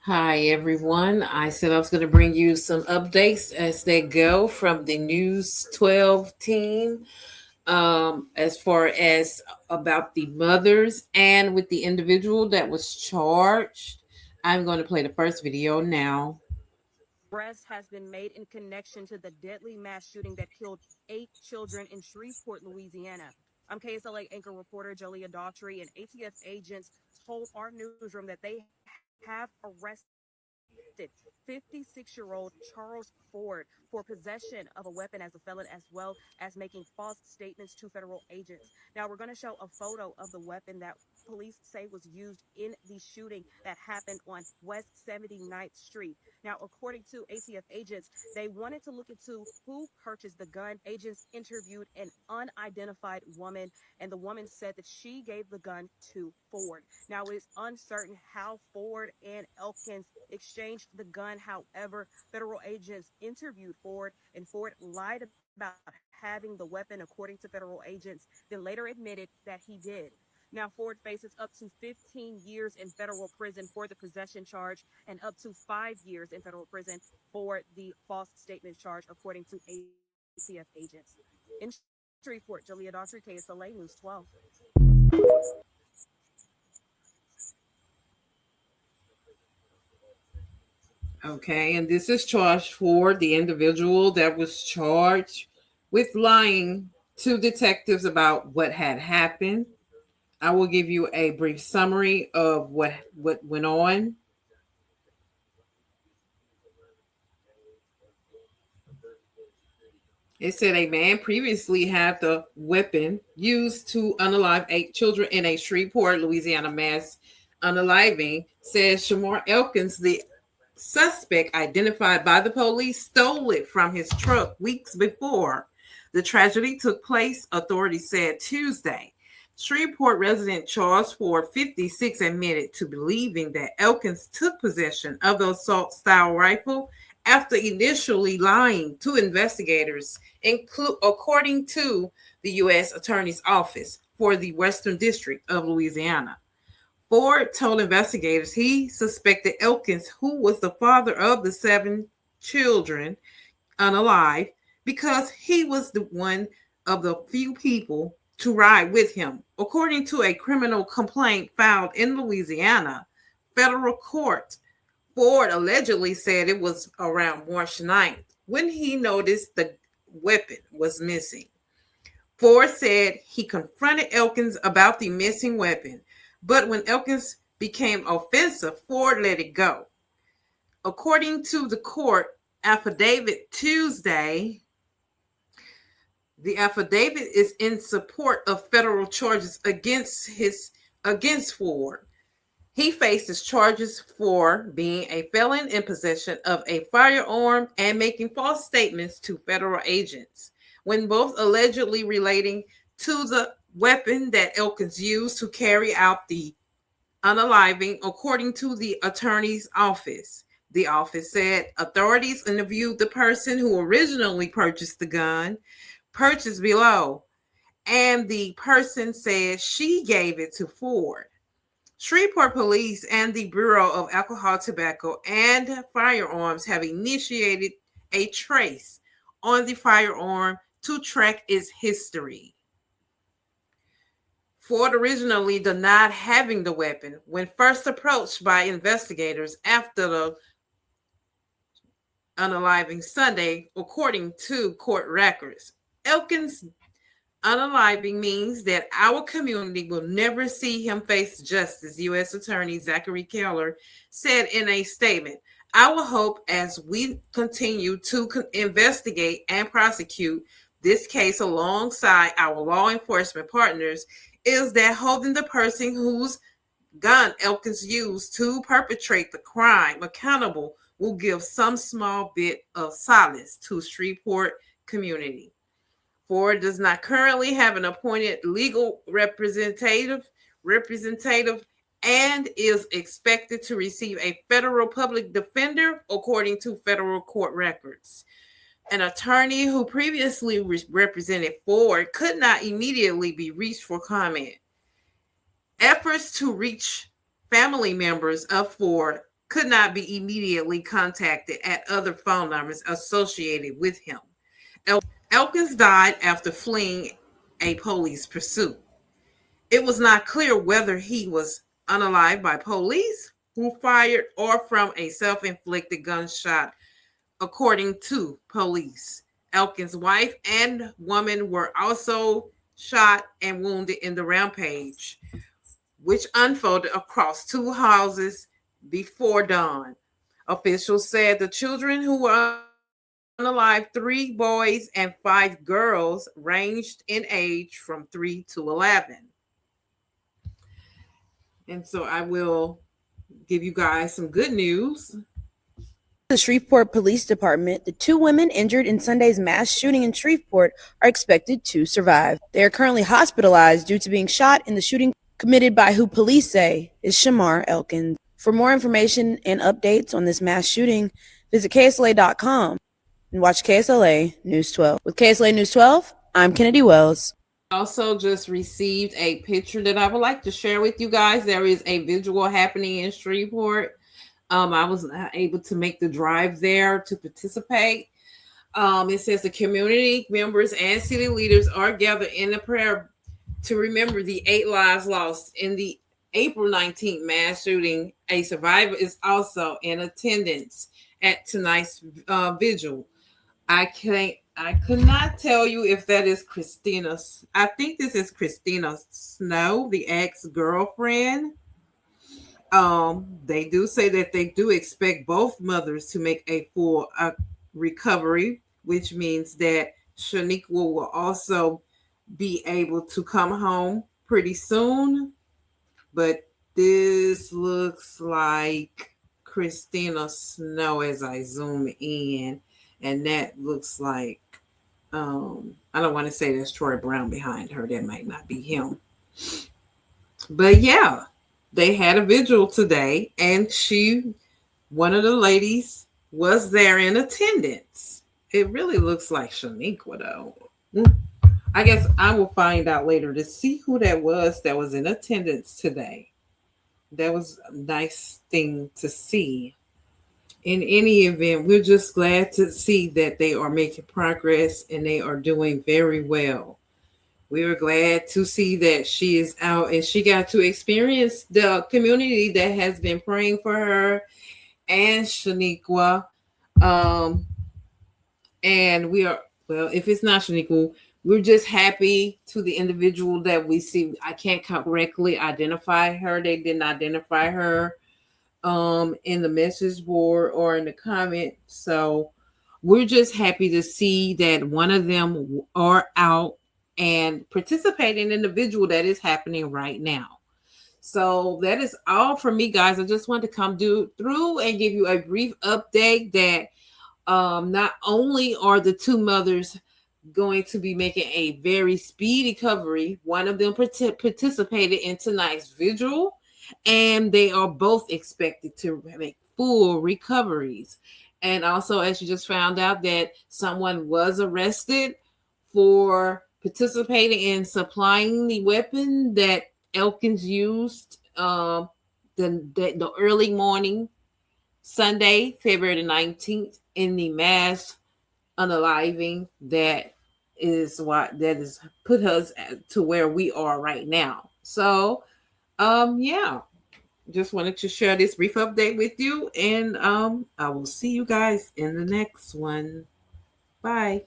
Hi, everyone. I said I was going to bring you some updates as they go from the News 12 team, as far as about the mothers and with the individual that was charged. I'm going to play the first video now. Arrest has been made in connection to the deadly mass shooting that killed 8 children in Shreveport, Louisiana. I'm KSLA anchor reporter Jolia Daughtry, and ATF agents told our newsroom that they have arrested 56-year-old Charles Ford for possession of a weapon as a felon, as well as making false statements to federal agents. Now, we're going to show a photo of the weapon that police say was used in the shooting that happened on West 79th Street. Now, according to ATF agents, they wanted to look into who purchased the gun. Agents interviewed an unidentified woman, and the woman said that she gave the gun to Ford. Now, it is uncertain how Ford and Elkins exchanged the gun. However, federal agents interviewed Ford, and Ford lied about having the weapon, according to federal agents, then later admitted that he did. Now, Ford faces up to 15 years in federal prison for the possession charge and up to 5 years in federal prison for the false statement charge, according to ATF agents. In Shreveport, Julia Daughtry, KSLA News 12. Okay, and this is charged for the individual that was charged with lying to detectives about what had happened. I will give you a brief summary of what went on. It said a man previously had the weapon used to unalive 8 children in a Shreveport, Louisiana mass unaliving. Says Shaneiqua Elkins, the suspect identified by the police, stole it from his truck weeks before the tragedy took place, authorities said Tuesday. Shreveport resident Charles Ford, 56, admitted to believing that Elkins took possession of the assault style rifle after initially lying to investigators, according to the U.S. Attorney's Office for the Western District of Louisiana. Ford told investigators he suspected Elkins, who was the father of the 7 children unalive, because he was the one of the few people to ride with him. According to a criminal complaint filed in Louisiana federal court, Ford allegedly said it was around March 9th when he noticed the weapon was missing. Ford said he confronted Elkins about the missing weapon, but when Elkins became offensive, Ford let it go. According to the court affidavit Tuesday, the affidavit is in support of federal charges against Ford. He faces charges for being a felon in possession of a firearm and making false statements to federal agents, when both allegedly relating to the weapon that Elkins used to carry out the unaliving, according to the attorney's office. The office said authorities interviewed the person who originally purchased the gun, purchased below, and the person said she gave it to Ford. Shreveport Police and the Bureau of Alcohol, Tobacco, and Firearms have initiated a trace on the firearm to track its history. Ford originally denied having the weapon when first approached by investigators after the unaliving Sunday, according to court records. Elkins' unaliving means that our community will never see him face justice, U.S. Attorney Zachary Keller said in a statement. Our hope as we continue to investigate and prosecute this case alongside our law enforcement partners is that holding the person whose gun Elkins used to perpetrate the crime accountable will give some small bit of solace to Shreveport community. Ford does not currently have an appointed legal representative and is expected to receive a federal public defender, according to federal court records. An attorney who previously represented Ford could not immediately be reached for comment. Efforts to reach Family members of four could not be immediately contacted at other phone numbers associated with him. Elkins died after fleeing a police pursuit. It was not clear whether he was unalived by police who fired or from a self inflicted gunshot, according to police. Elkins' wife and woman were also shot and wounded in the rampage, which unfolded across two houses before dawn. Officials said the children who were unalive, 3 boys and 5 girls, ranged in age from 3 to 11. And so I will give you guys some good news. The Shreveport Police Department, the 2 women injured in Sunday's mass shooting in Shreveport are expected to survive. They are currently hospitalized due to being shot in the shooting committed by who police say is Shaneiqua Elkins. For more information and updates on this mass shooting, visit KSLA.com and watch KSLA News 12. With KSLA News 12, I'm Kennedy Wells. Also just received a picture that I would like to share with you guys. There is a vigil happening in Shreveport. I was not able to make the drive there to participate. It says the community members and city leaders are gathered in a prayer to remember the 8 lives lost in the April 19th mass shooting. A survivor is also in attendance at tonight's vigil. I could not tell you if that is Christina. I think this is Christina Snow, the ex-girlfriend. They do say that they do expect both mothers to make a full recovery, which means that Shaneiqua will also be able to come home pretty soon. But this looks like Christina Snow as I zoom in, and that looks like I don't want to say there's Troy Brown behind her. That might not be him. But yeah, they had a vigil today, and one of the ladies, was there in attendance. It really looks like Shaneiqua, though. I guess I will find out later to see who that was in attendance today. That was a nice thing to see. In any event, we're just glad to see that they are making progress and they are doing very well. We were glad to see that she is out and she got to experience the community that has been praying for her and Shaneiqua. Um, and we are, well, if it's not Shaneiqua, we're just happy to the individual that we see. I can't correctly identify her. They didn't identify her in the message board or in the comment. So we're just happy to see that one of them are out and participating in the vigil that is happening right now. So that is all for me, guys. I just wanted to come through and give you a brief update that not only are the 2 mothers going to be making a very speedy recovery, one of them participated in tonight's vigil, and they are both expected to make full recoveries. And also, as you just found out, that someone was arrested for participating in supplying the weapon that Elkins used the early morning Sunday, February the 19th, in the mass unaliving that is put us to where we are right now. So yeah, just wanted to share this brief update with you, and I will see you guys in the next one. Bye.